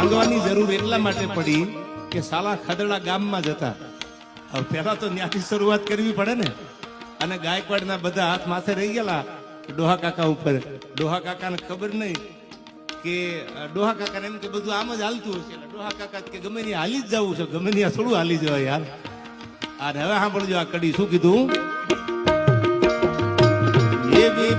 ભાંગવાની જરૂર એટલા માટે પડી કે સાલા ખદડા ગામમાં જતા. હવે પેલા તો ત્યાંથી શરૂઆત કરવી પડે ને. અને ગાયકવાડના બધા હાથ માથે રહી ગયેલા ડોહા કાકા ઉપર. ડોહા કાકાને ખબર નહીં કે ડોહા કાકાને એમ કે બધું આમ જ હાલતું હશે. ડોહા કાકા કે ગમે ત્યાં હાલી જ જવું છે, ગમે ત્યાં થોડું હાલી જવાય યાર. અને હવે સાંભળજો આ કડી શું કીધું. એવી